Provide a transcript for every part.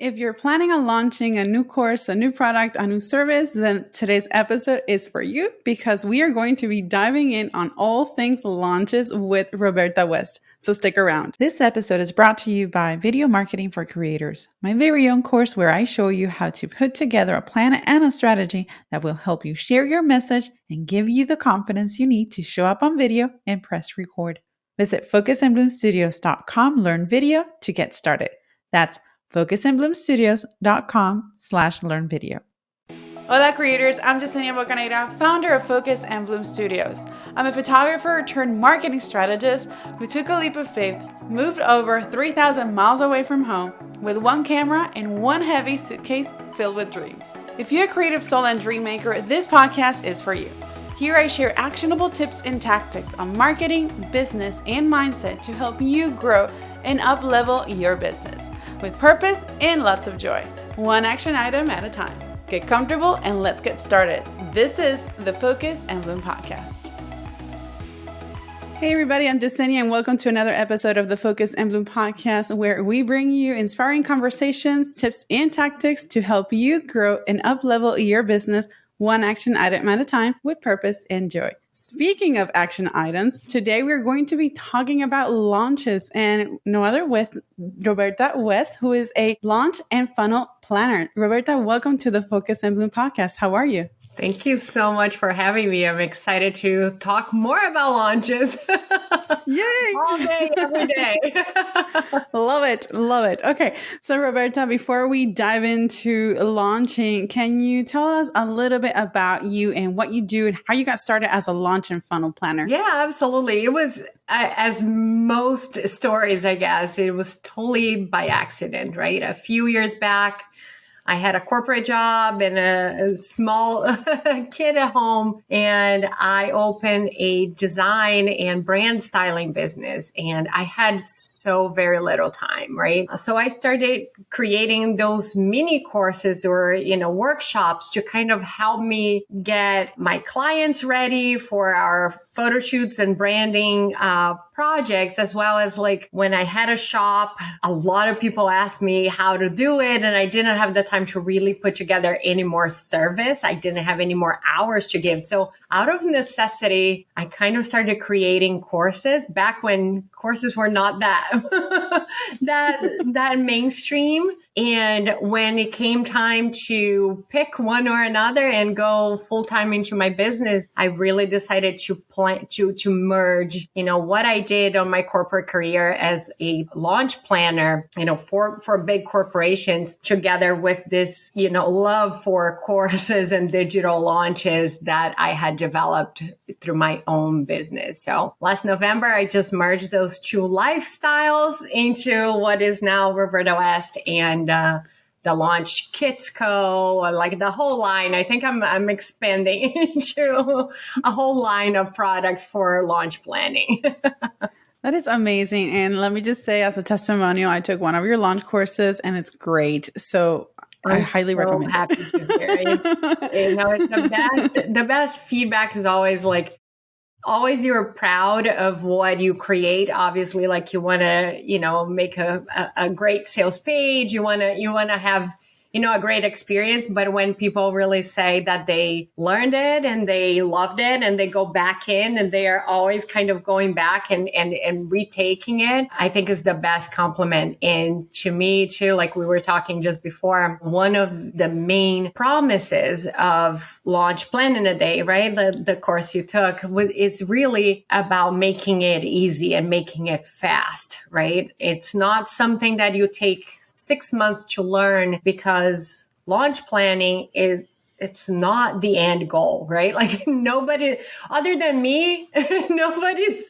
If you're planning on launching a new course, a new product, a new service, then today's episode is for you because we are going to be diving in on all things launches with Roberta West. So stick around. This episode is brought to you by Video Marketing for Creators, my very own course where I show you how to put together a plan and a strategy that will help you share your message and give you the confidence you need to show up on video and press record. Visit focusandbloomstudios.com, learn video to get started. That's focusandbloomstudios.com/learn video. Hola creators, I'm Yesenia Bocaneira, founder of Focus and Bloom Studios. I'm a photographer turned marketing strategist who took a leap of faith, moved over 3,000 miles away from home with one camera and one heavy suitcase filled with dreams. If you're a creative soul and dream maker, this podcast is for you. Here I share actionable tips and tactics on marketing, business, and mindset to help you grow and up-level your business with purpose and lots of joy, one action item at a time. Get comfortable and let's get started. This is the Focus and Bloom podcast. Hey everybody, I'm Yesenia and welcome to another episode of the Focus and Bloom podcast where we bring you inspiring conversations, tips, and tactics to help you grow and up-level your business one action item at a time with purpose and joy. Speaking of action items, today we're going to be talking about launches and no other with Roberta West, who is a launch and funnel planner. Roberta, welcome to the Focus and Bloom podcast. How are you? Thank you so much for having me. I'm excited to talk more about launches. Yay! All day, every day. Love it. Love it. Okay. So Roberta, before we dive into launching, can you tell us a little bit about you and what you do and how you got started as a launch and funnel planner? Yeah, absolutely. It was, as most stories, I guess, it was totally by accident, right? A few years back, I had a corporate job and a small kid at home, and I opened a design and brand styling business, and I had so very little time, right? So I started creating those mini courses or, workshops to kind of help me get my clients ready for our photo shoots and branding projects, as well as like when I had a shop, a lot of people asked me how to do it, and I didn't have the time to really put together any more service. I didn't have any more hours to give. So out of necessity, I kind of started creating courses back when courses were not that that mainstream. And when it came time to pick one or another and go full time into my business, I really decided to plan to merge, what I did on my corporate career as a launch planner, for big corporations together with this, love for courses and digital launches that I had developed through my own business. So last November, I just merged those two lifestyles into what is now Roberta West and the Launch Kits Co., like the whole line. I think I'm expanding into a whole line of products for launch planning. That is amazing. And let me just say, as a testimonial, I took one of your launch courses and it's great. So I highly recommend it. Happy to hear it. It's the best feedback is always always you're proud of what you create. Obviously, like you want to, make a great sales page. You want to have, a great experience. But when people really say that they learned it and they loved it and they go back in and they are always kind of going back and retaking it, I think is the best compliment. And to me too, like we were talking just before, one of the main promises of Launch Plan in a Day, right? The course you took is really about making it easy and making it fast, right? It's not something that you take 6 months to learn, because launch planning it's not the end goal, right? Like nobody other than me, nobody's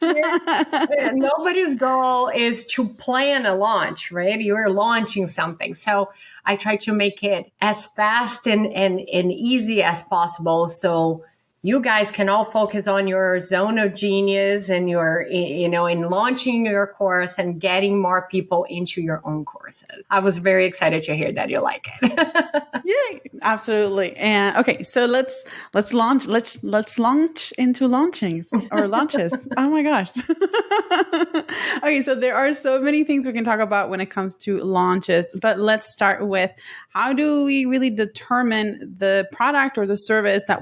goal is to plan a launch, right? You're launching something. So I try to make it as fast and easy as possible. So you guys can all focus on your zone of genius and your, in launching your course and getting more people into your own courses. I was very excited to hear that you like it. Yeah, absolutely. And okay, so let's launch into launchings or launches. Oh my gosh. Okay, so there are so many things we can talk about when it comes to launches, but let's start with, how do we really determine the product or the service that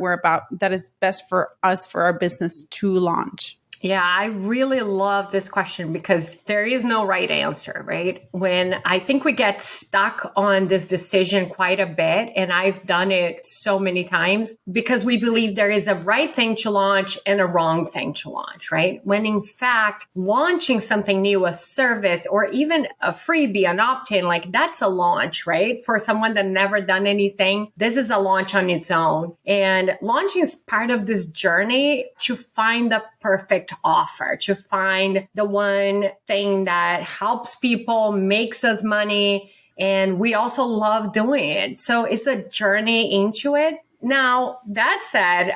is best for us, for our business to launch? Yeah, I really love this question because there is no right answer, right? When I think we get stuck on this decision quite a bit, and I've done it so many times, because we believe there is a right thing to launch and a wrong thing to launch, right? When in fact, launching something new, a service, or even a freebie, an opt-in, like that's a launch, right? For someone that never done anything, this is a launch on its own. And launching is part of this journey to find the perfect offer, to find the one thing that helps people, makes us money, and we also love doing it. So it's a journey into it. Now, that said,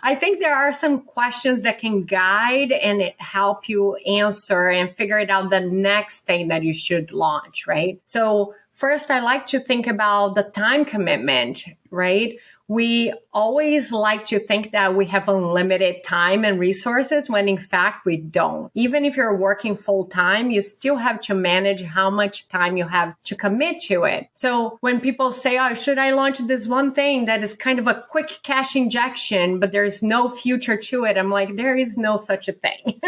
I think there are some questions that can guide and help you answer and figure it out the next thing that you should launch, right? So first, I like to think about the time commitment, right? We always like to think that we have unlimited time and resources when in fact we don't. Even if you're working full time, you still have to manage how much time you have to commit to it. So when people say, oh, should I launch this one thing that is kind of a quick cash injection, but there's no future to it? I'm like, there is no such a thing.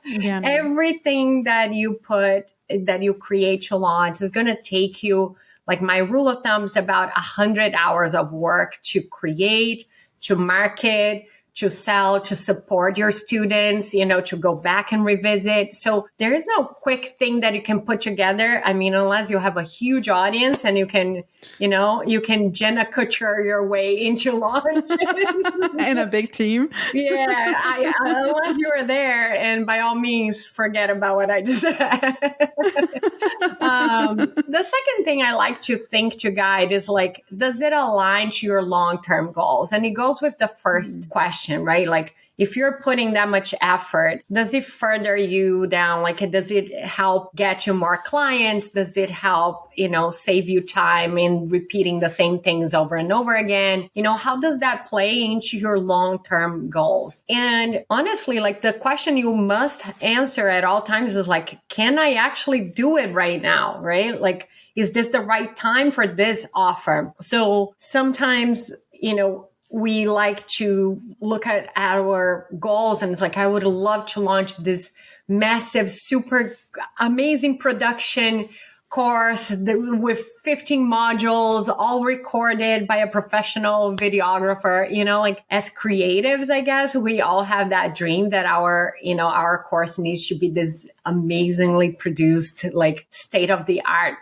Yeah, no. Everything that you create to launch is going to take you, like my rule of thumb is about 100 hours of work to create, to market, to sell, to support your students, to go back and revisit. So there is no quick thing that you can put together. I mean, unless you have a huge audience and you can Jenna Kutcher your way into launch. And a big team. Yeah, unless you were there, and by all means, forget about what I just said. The second thing I like to think to guide is like, does it align to your long-term goals? And it goes with the first question, right? Like, if you're putting that much effort, does it further you down? Like, does it help get you more clients? Does it help, save you time in repeating the same things over and over again? How does that play into your long-term goals? And honestly, like the question you must answer at all times is like, can I actually do it right now? Right? Like, is this the right time for this offer? So sometimes, we like to look at our goals and it's like, I would love to launch this massive, super amazing production course with 15 modules, all recorded by a professional videographer. Like as creatives, I guess we all have that dream that our course needs to be this amazingly produced, like state of the art,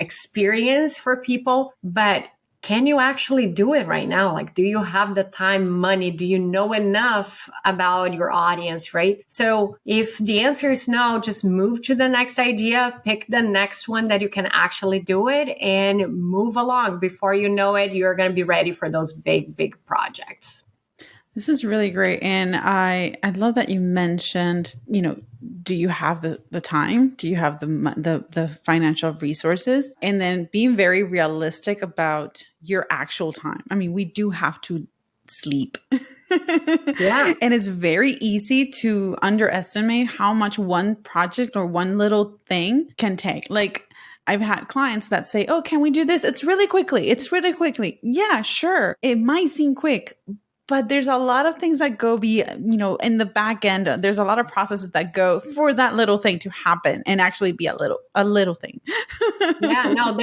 experience for people. But can you actually do it right now? Like, do you have the time, money? Do you know enough about your audience, right? So if the answer is no, just move to the next idea, pick the next one that you can actually do it and move along. Before you know it, you're going to be ready for those big, big projects. This is really great. And I love that you mentioned, do you have the time? Do you have the financial resources? And then being very realistic about your actual time. I mean, we do have to sleep. Yeah. And it's very easy to underestimate how much one project or one little thing can take. Like, I've had clients that say, oh, can we do this? It's really quickly. Yeah, sure. It might seem quick, but there's a lot of things that go in the back end. There's a lot of processes that go for that little thing to happen and actually be a little thing. Yeah, no,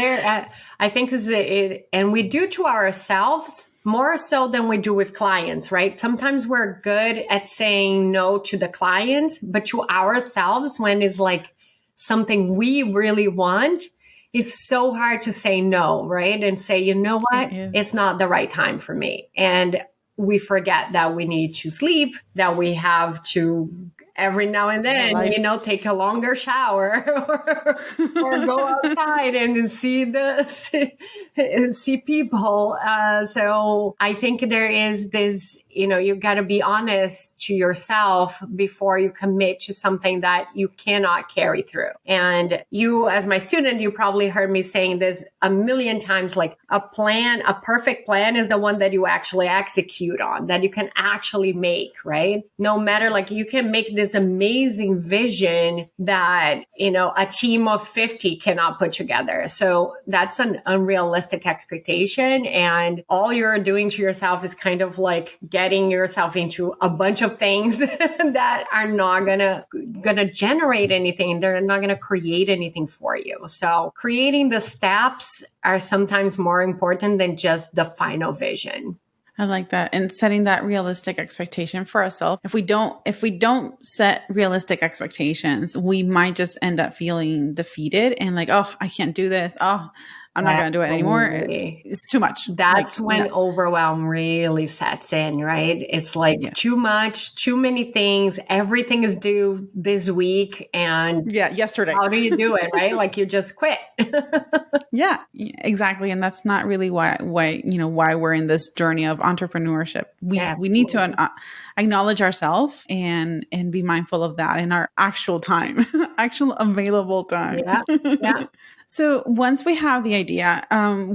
I think this is it. And we do to ourselves more so than we do with clients, right? Sometimes we're good at saying no to the clients, but to ourselves, when it's like something we really want, it's so hard to say no, right? And say, you know what? It's not the right time for me. And we forget that we need to sleep, that we have to every now and then, take a longer shower or go outside and see people. So I think there is this you got to be honest to yourself before you commit to something that you cannot carry through. And you, as my student, you probably heard me saying this a million times, like a perfect plan is the one that you actually execute on, that you can actually make, right? No matter, like, you can make this amazing vision that, a team of 50 cannot put together. So that's an unrealistic expectation. And all you're doing to yourself is kind of like getting yourself into a bunch of things that are not gonna generate anything. They're not gonna create anything for you. So creating the steps are sometimes more important than just the final vision. I like that. And setting that realistic expectation for ourselves. If we don't set realistic expectations, we might just end up feeling defeated and like, oh, I can't do this. Oh, I'm not going to do it anymore. It's too much. That's when overwhelm really sets in, right? It's like too much, too many things. Everything is due this week. And yesterday. How do you do it, right? Like you just quit. Yeah, exactly. And that's not really why we're in this journey of entrepreneurship. We need to acknowledge ourselves and be mindful of that in our actual time, actual available time. Yeah. So once we have the idea,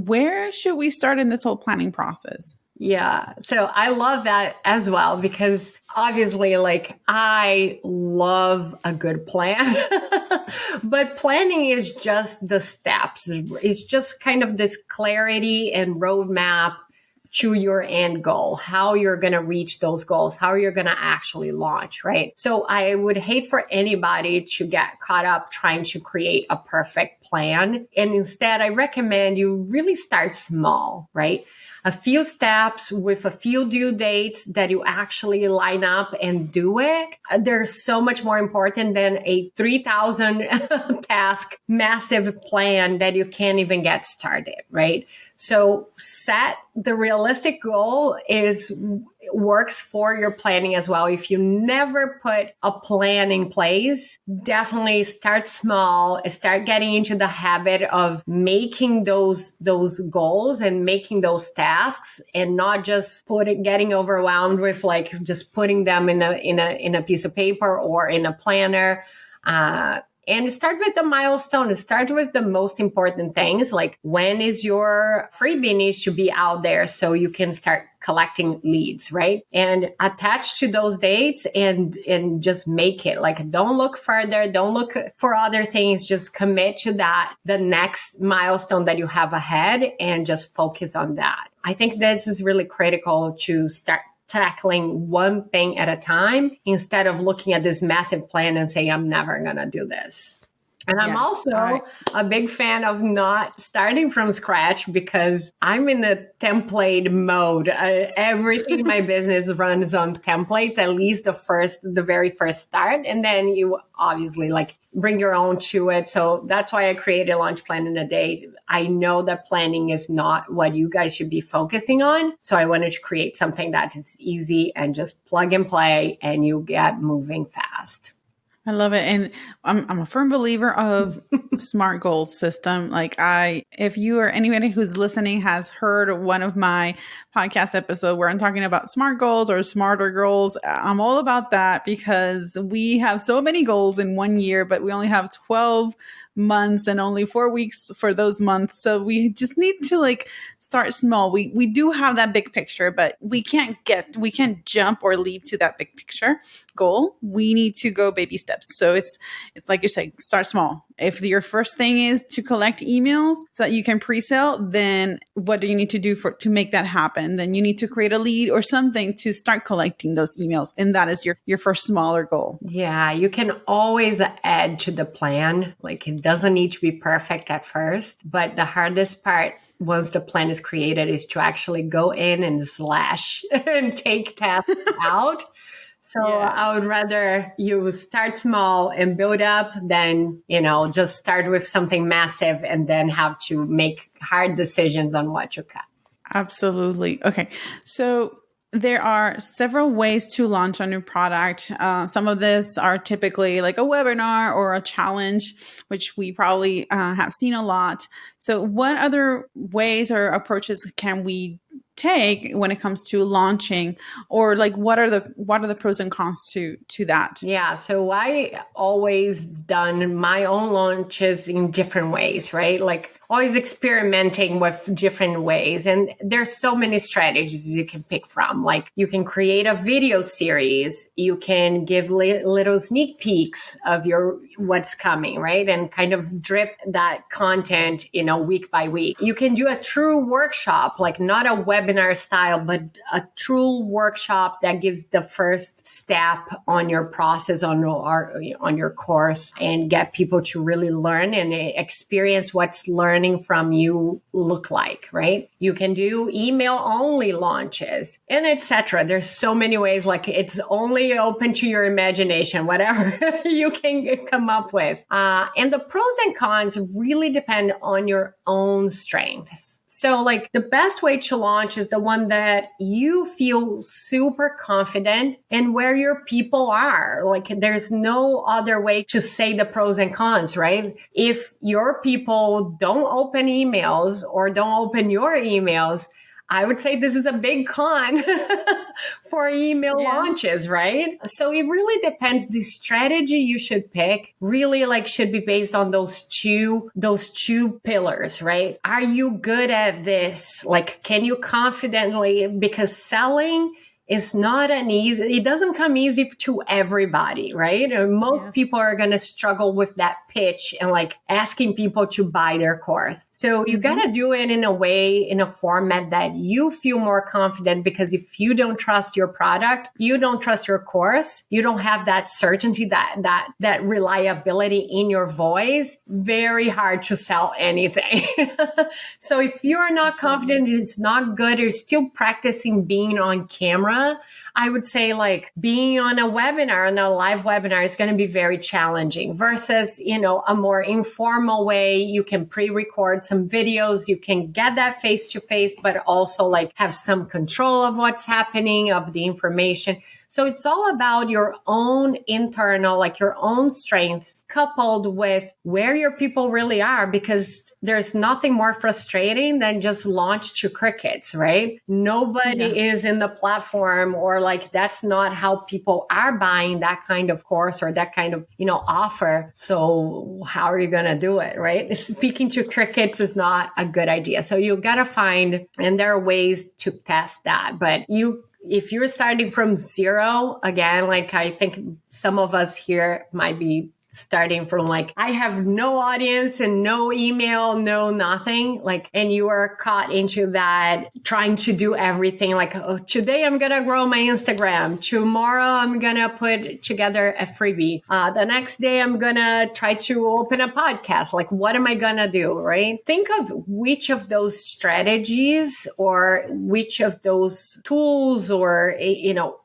where should we start in this whole planning process? Yeah. So I love that as well, because obviously, like, I love a good plan, but planning is just the steps. It's just kind of this clarity and roadmap to your end goal, how you're going to reach those goals, how you're going to actually launch, right? So I would hate for anybody to get caught up trying to create a perfect plan. And instead, I recommend you really start small, right? A few steps with a few due dates that you actually line up and do it. They're so much more important than a 3,000 task, massive plan that you can't even get started, right? So set the realistic goal works for your planning as well. If you never put a plan in place, definitely start small, start getting into the habit of making those goals and making those tasks, and not just getting overwhelmed with like just putting them in a piece of paper or in a planner. And start with the milestone. Start with the most important things, like when is your freebie needs to be out there so you can start collecting leads, right? And attach to those dates and just make it. Like, don't look further. Don't look for other things. Just commit to that, the next milestone that you have ahead, and just focus on that. I think this is really critical to start tackling one thing at a time instead of looking at this massive plan and saying, I'm never going to do this. And I'm also a big fan of not starting from scratch, because I'm in a template mode. Everything in my business runs on templates, at least the very first start. And then you obviously like bring your own to it. So that's why I created Launch Plan in a Day. I know that planning is not what you guys should be focusing on. So I wanted to create something that is easy and just plug and play, and you get moving fast. I love it. And I'm a firm believer of SMART goals system. Like if you or anybody who's listening has heard one of my podcast episodes where I'm talking about SMART goals or smarter goals, I'm all about that, because we have so many goals in 1 year, but we only have 12 months and only 4 weeks for those months. So we just need to like start small. We do have that big picture, but we can't jump or leap to that big picture goal. We need to go baby steps. So it's like you say, start small. If your first thing is to collect emails so that you can pre-sale, then what do you need to do to make that happen? Then you need to create a lead or something to start collecting those emails. And that is your first smaller goal. Yeah, you can always add to the plan. Like, it doesn't need to be perfect at first, but the hardest part once the plan is created is to actually go in and slash and take tasks out. So I would rather you start small and build up than, just start with something massive and then have to make hard decisions on what you cut. Absolutely. Okay. So there are several ways to launch a new product. Some of this are typically like a webinar or a challenge, which we probably have seen a lot. So what other ways or approaches can we take when it comes to launching, or like what are the pros and cons to that? Yeah, so I always done my own launches in different ways, right? Like always experimenting with different ways. And there's so many strategies you can pick from. Like you can create a video series, you can give little sneak peeks of your what's coming, right? And kind of drip that content, week by week. You can do a true workshop, like not a webinar style, but a true workshop that gives the first step on your process, on your course, and get people to really learn and experience what's learning from you look like, right? You can do email only launches and etc. There's so many ways, like it's only open to your imagination, whatever you can come up with. And the pros and cons really depend on your own strengths. So like the best way to launch is the one that you feel super confident and where your people are. Like there's no other way to say the pros and cons, right? If your people don't open emails or don't open your emails, I would say this is a big con for email launches, right? So it really depends. The strategy you should pick really should be based on those two pillars, right? Are you good at this? Like, can you confidently, because selling is not it doesn't come easy to everybody, right? Most people are going to struggle with that pitch and asking people to buy their course. So you got to do it in a way, in a format that you feel more confident, because if you don't trust your product, you don't trust your course, you don't have that certainty, that reliability in your voice, very hard to sell anything. So if you're not confident, it's not good, you're still practicing being on camera, I would say being on a webinar, on a live webinar, is going to be very challenging versus, a more informal way. You can pre-record some videos, you can get that face-to-face, but also have some control of what's happening, of the information. So it's all about your own internal, your own strengths coupled with where your people really are, because there's nothing more frustrating than just launch to crickets, right? Nobody is in the platform, or that's not how people are buying that kind of course or that kind of, offer. So how are you going to do it, right? Speaking to crickets is not a good idea. So you got to find, and there are ways to test that, but if you're starting from zero, again, I think some of us here might be starting from I have no audience and no email, no nothing, and you are caught into that trying to do everything. Today I'm going to grow my Instagram. Tomorrow I'm going to put together a freebie. The next day I'm going to try to open a podcast. What am I going to do? Right? Think of which of those strategies or which of those tools or,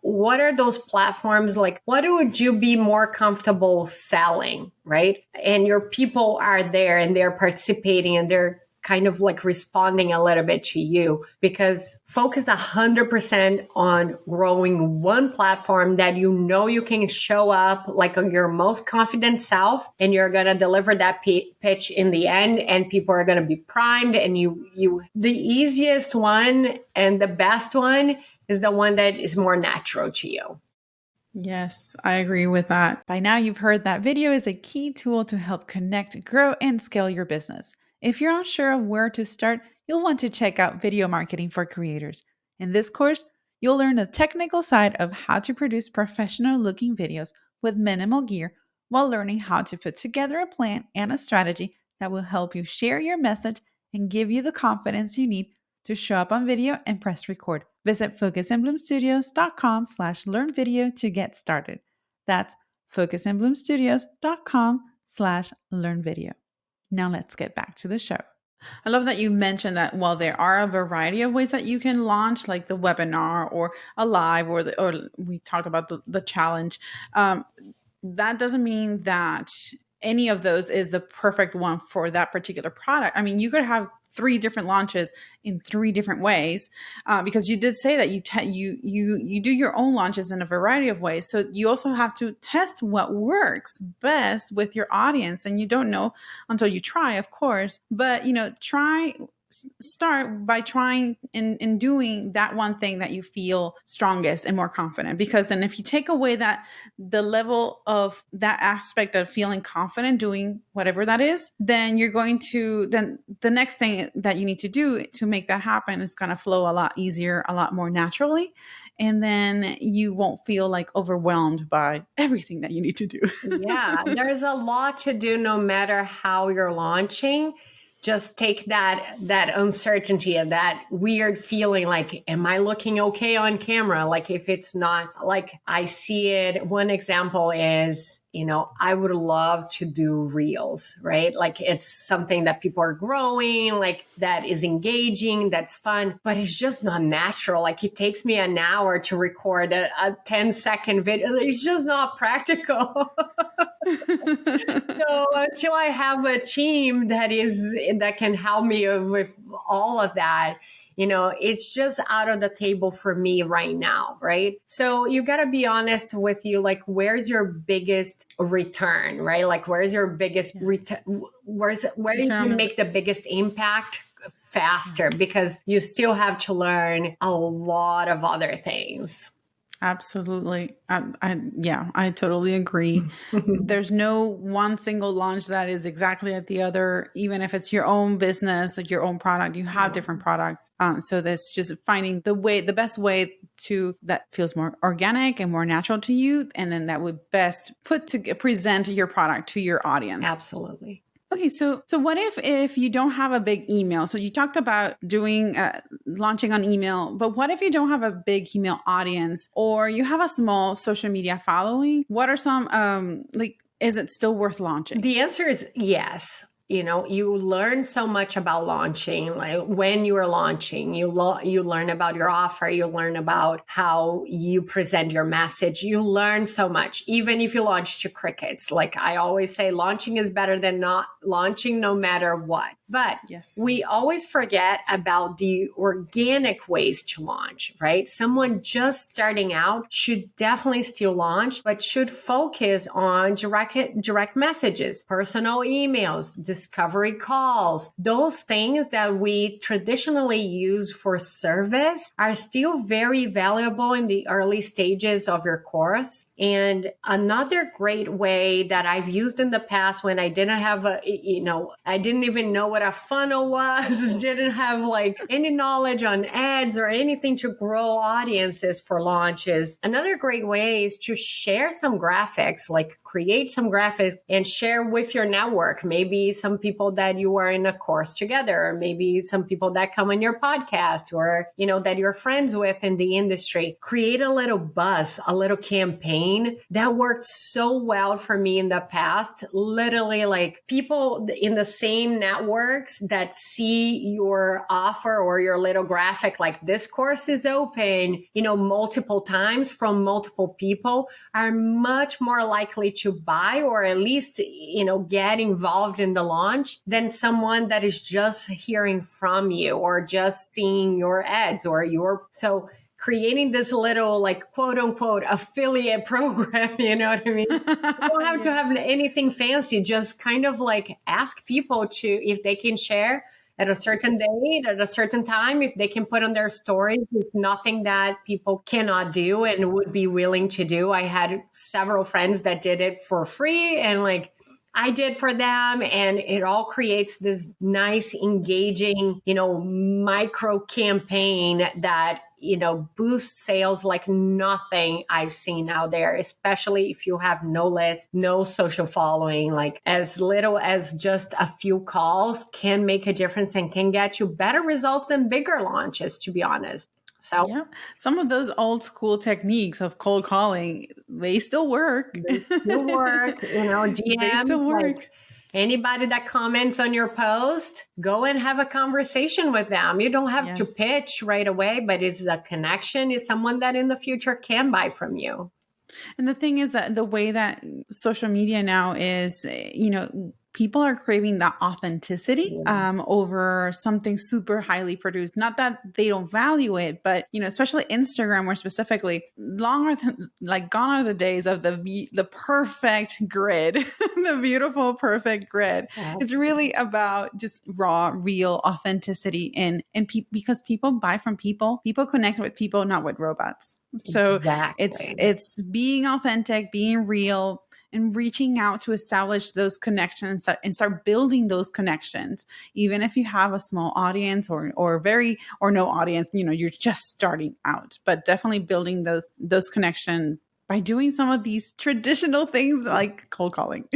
what are those platforms? What would you be more comfortable selling? Right? And your people are there and they're participating and they're kind of responding a little bit to you, because focus 100% on growing one platform that you can show up on your most confident self, and you're going to deliver that pitch in the end, and people are going to be primed. And the easiest one and the best one is the one that is more natural to you. Yes, I agree with that. By now, you've heard that video is a key tool to help connect, grow, and scale your business. If you're unsure of where to start, you'll want to check out Video Marketing for Creators. In this course, you'll learn the technical side of how to produce professional-looking videos with minimal gear, while learning how to put together a plan and a strategy that will help you share your message and give you the confidence you need to show up on video and press record. Visit focusandbloomstudios.com/learnvideo to get started. That's focusandbloomstudios.com/learnvideo. Now let's get back to the show. I love that you mentioned that while there are a variety of ways that you can launch, like the webinar or a live, or we talked about the challenge, that doesn't mean that any of those is the perfect one for that particular product. I mean, you could have 3 different launches in 3 different ways, because you did say that you do your own launches in a variety of ways. So you also have to test what works best with your audience, and you don't know until you try, of course. But try start by trying and doing that one thing that you feel strongest and more confident. Because then if you take away that, the level of that aspect of feeling confident doing whatever that is, then you're going to, then the next thing that you need to do to make that happen is going to flow a lot easier, a lot more naturally. And then you won't feel like overwhelmed by everything that you need to do. Yeah, there's a lot to do no matter how you're launching. Just take that uncertainty and that weird feeling like, am I looking okay on camera? Like if it's not, like I see it. One example is, I would love to do reels, right? Like it's something that people are growing, like that is engaging, that's fun, but it's just not natural. Like it takes me an hour to record a 10-second video. It's just not practical. So until I have a team that can help me with all of that, it's just out of the table for me right now, right? So you got to be honest with you, like, where's your biggest return, right? Like, where's your biggest return? Where you can make the biggest impact faster, because you still have to learn a lot of other things. Absolutely. I totally agree. There's no one single launch that is exactly like the other. Even if it's your own business, like your own product, you have different products. So that's just finding the best way to that feels more organic and more natural to you. And then that would best present your product to your audience. Absolutely. Okay, so what if you don't have a big email? So you talked about doing launching on email, but what if you don't have a big email audience, or you have a small social media following? What are some is it still worth launching? The answer is yes. You learn so much about launching. Like when you are launching, you learn about your offer, you learn about how you present your message. You learn so much, even if you launch to crickets. Like I always say, launching is better than not launching, no matter what. But we always forget about the organic ways to launch, right? Someone just starting out should definitely still launch, but should focus on direct messages, personal emails, discovery calls. Those things that we traditionally use for service are still very valuable in the early stages of your course. And another great way that I've used in the past when I didn't have I didn't even know what a funnel was, didn't have like any knowledge on ads or anything to grow audiences for launches. Another great way is to share some graphics, like create some graphics and share with your network. Maybe some people that you are in a course together, or maybe some people that come on your podcast, or, that you're friends with in the industry. Create a little buzz, a little campaign that worked so well for me in the past. Literally, like people in the same networks that see your offer or your little graphic, like this course is open, multiple times from multiple people, are much more likely to buy, or at least, get involved in the launch, than someone that is just hearing from you or just seeing your ads so creating this little, like, quote unquote affiliate program, you know what I mean? You don't have to have anything fancy, just kind of like ask people if they can share at a certain date, at a certain time, if they can put on their stories. It's nothing that people cannot do and would be willing to do. I had several friends that did it for free, and like I did for them, and it all creates this nice, engaging, micro campaign that, boosts sales like nothing I've seen out there, especially if you have no list, no social following. Like as little as just a few calls can make a difference and can get you better results than bigger launches, to be honest. So yeah, some of those old school techniques of cold calling, they still work. They still work, DMs. They still work. Like anybody that comments on your post, go and have a conversation with them. You don't have to pitch right away, but it's a connection. It's someone that in the future can buy from you. And the thing is that the way that social media now is, people are craving that authenticity Yeah. over something super highly produced. Not that they don't value it, but especially Instagram, more specifically, gone are the days of the perfect grid, the beautiful perfect grid. It's really about just raw, real authenticity, because people buy from people. People connect with people, not with robots. So Exactly. it's being authentic, being real, and reaching out to establish those connections and start building those connections. Even if you have a small audience or no audience, you're just starting out, but definitely building those connections by doing some of these traditional things like cold calling.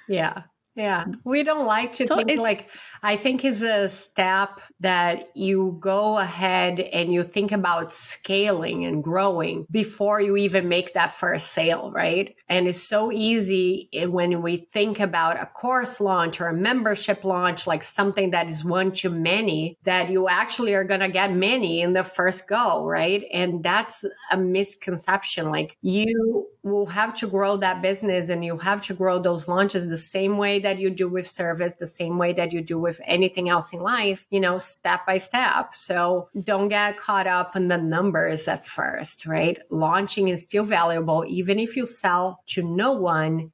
Yeah. Yeah. We don't like to So think like, I think is a step that you go ahead and you think about scaling and growing before you even make that first sale, right? And it's so easy when we think about a course launch or a membership launch, like something that is one to many, that you actually are going to get many in the first go, right? And that's a misconception. Like you will have to grow that business and you have to grow those launches the same way that you do with service, the same way that you do with anything else in life, step by step. So don't get caught up in the numbers at first, right? Launching is still valuable. Even if you sell to no one,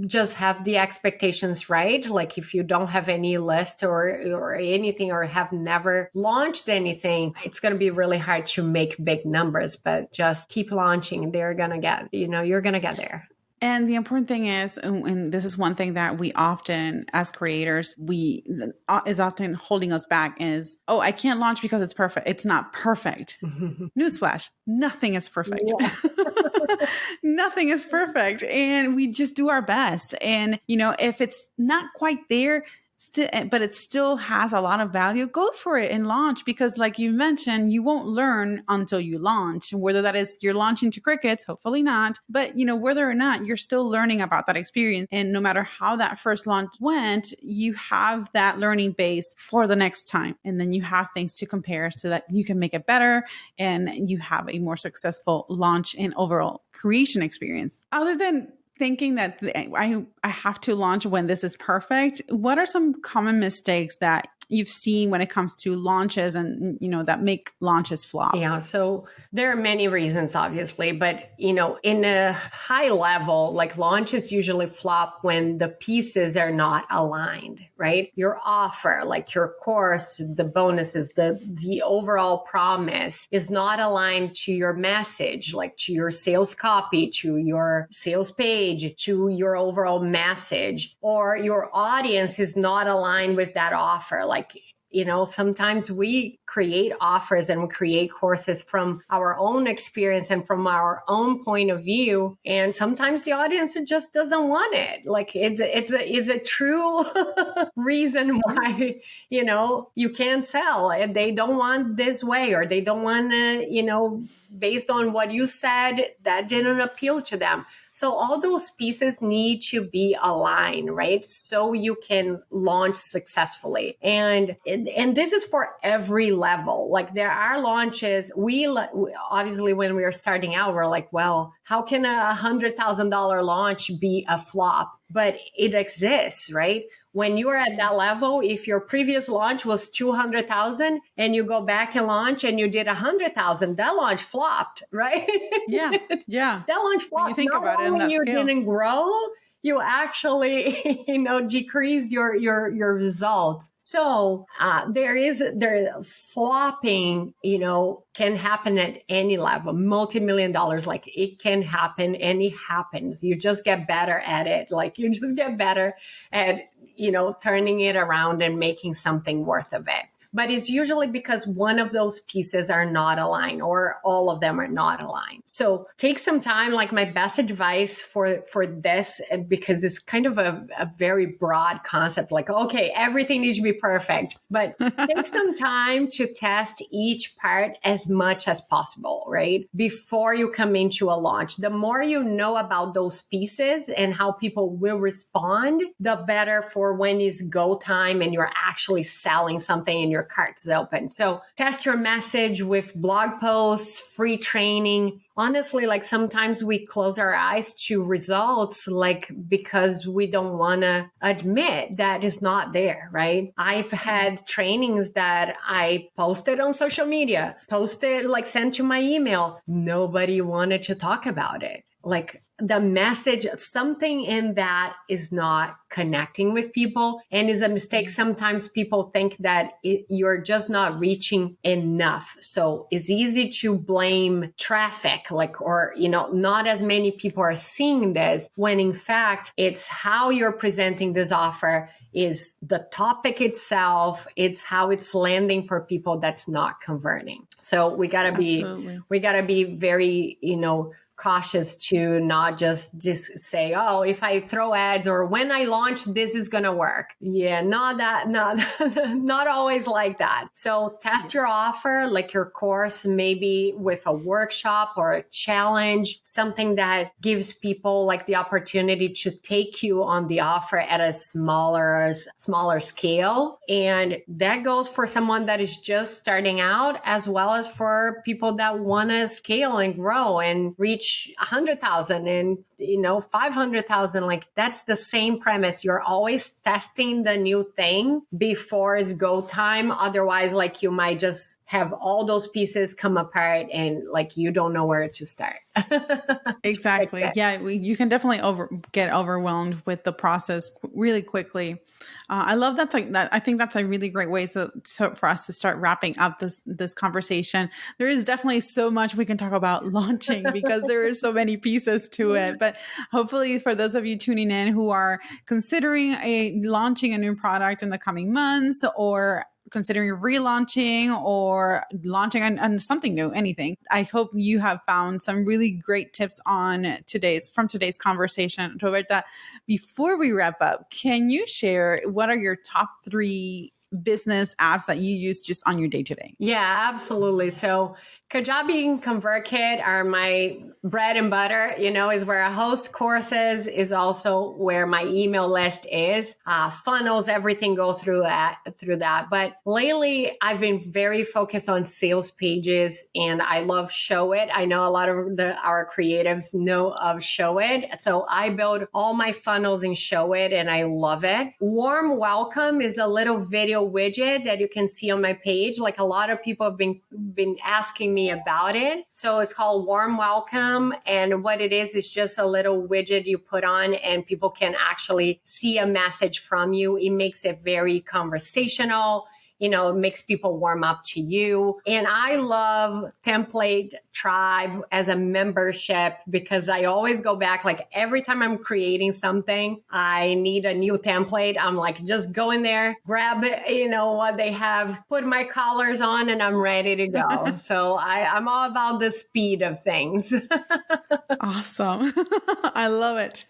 just have the expectations right. Like if you don't have any list or anything, or have never launched anything, it's going to be really hard to make big numbers, but just keep launching. They're going to get, you're going to get there. And the important thing is, and this is one thing that we often, as creators, is often holding us back is, oh, I can't launch because it's perfect. It's not perfect. Newsflash, nothing is perfect. Yeah. Nothing is perfect. And we just do our best. And, if it's not quite there, but it still has a lot of value, go for it and launch, because like you mentioned, you won't learn until you launch, whether that is you're launching to crickets, hopefully not, but whether or not you're still learning about that experience. And no matter how that first launch went, you have that learning base for the next time. And then you have things to compare so that you can make it better and you have a more successful launch and overall creation experience. Other than thinking that I have to launch when this is perfect, what are some common mistakes that you've seen when it comes to launches and, that make launches flop? Yeah. So there are many reasons, obviously, but, in a high level, like launches usually flop when the pieces are not aligned, right? Your offer, like your course, the bonuses, the overall promise is not aligned to your message, like to your sales copy, to your sales page, to your overall message, or your audience is not aligned with that offer. Like, sometimes we create offers and we create courses from our own experience and from our own point of view. And sometimes the audience just doesn't want it. Like it's a true reason why, you can't sell. They don't want this way, or they don't want to, based on what you said, that didn't appeal to them. So all those pieces need to be aligned, right? So you can launch successfully. And this is for every level. Like there are launches. We obviously, when we are starting out, we're like, well, how can a $100,000 launch be a flop? But it exists, right? When you are at that level, if your previous launch was 200,000 and you go back and launch and you did 100,000, that launch flopped, right? Yeah. That launch flopped. When you think about it in that you scale. Didn't grow, you actually, decreased your results. So flopping, can happen at any level, multi-million dollars. Like it can happen and it happens. You just get better at it. Like you just get better at, turning it around and making something worth of it. But it's usually because one of those pieces are not aligned or all of them are not aligned. So take some time. Like my best advice for this, because it's kind of a very broad concept, like, okay, everything needs to be perfect, but take some time to test each part as much as possible, right? Before you come into a launch. The more you know about those pieces and how people will respond, the better for when it's go time and you're actually selling something and you're cart is open. So test your message with blog posts, free training. Honestly, like sometimes we close our eyes to results, like because we don't want to admit that it's not there, right? I've had trainings that I posted on social media, posted, like sent to my email. Nobody wanted to talk about it. Like the message, something in that is not connecting with people and is a mistake. Sometimes people think that you're just not reaching enough. So it's easy to blame traffic, like, or, not as many people are seeing this, when in fact it's how you're presenting this offer, is the topic itself. It's how it's landing for people that's not converting. So we gotta be very, cautious to not just say, oh, if I throw ads or when I launch, this is going to work. Yeah, not always like that. So test your offer, like your course, maybe with a workshop or a challenge, something that gives people like the opportunity to take you on the offer at a smaller scale. And that goes for someone that is just starting out, as well as for people that want to scale and grow and reach 100,000 and 500,000. Like that's the same premise. You're always testing the new thing before it's go time. Otherwise, like you might just have all those pieces come apart and like you don't know where to start. Exactly. Yeah, you can definitely get overwhelmed with the process really quickly. I love that. I think that's a really great way for us to start wrapping up this conversation. There is definitely so much we can talk about launching because there are so many pieces to it. But hopefully, for those of you tuning in who are considering launching a new product in the coming months, or considering relaunching or launching on something new, anything, I hope you have found some really great tips from today's conversation. Roberta, before we wrap up, can you share what are your top 3 business apps that you use just on your day-to-day? Yeah, absolutely. So Kajabi and ConvertKit are my bread and butter, is where I host courses, is also where my email list is. Funnels, everything go through that. But lately I've been very focused on sales pages and I love Showit. I know a lot of our creatives know of Showit. So I build all my funnels in Showit and I love it. Warm Welcome is a little video widget that you can see on my page. Like a lot of people have been asking me about it. So it's called Warm Welcome. And what it is just a little widget you put on and people can actually see a message from you. It makes it very conversational. It makes people warm up to you. And I love Template Tribe as a membership because I always go back, like every time I'm creating something, I need a new template. I'm like, just go in there, grab it, what they have, put my colors on and I'm ready to go. So I'm all about the speed of things. Awesome. I love it.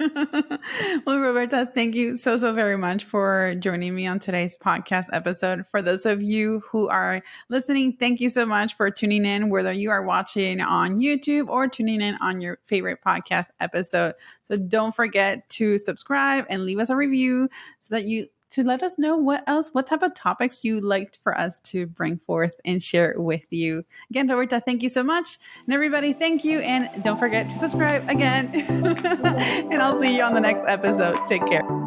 Well, Roberta, thank you so very much for joining me on today's podcast episode. For those of you who are listening, thank you so much for tuning in, whether you are watching on YouTube or tuning in on your favorite podcast episode. So don't forget to subscribe and leave us a review so that to let us know what type of topics you liked for us to bring forth and share with you. Again, Roberta, thank you so much. And everybody, thank you. And don't forget to subscribe again. And I'll see you on the next episode. Take care.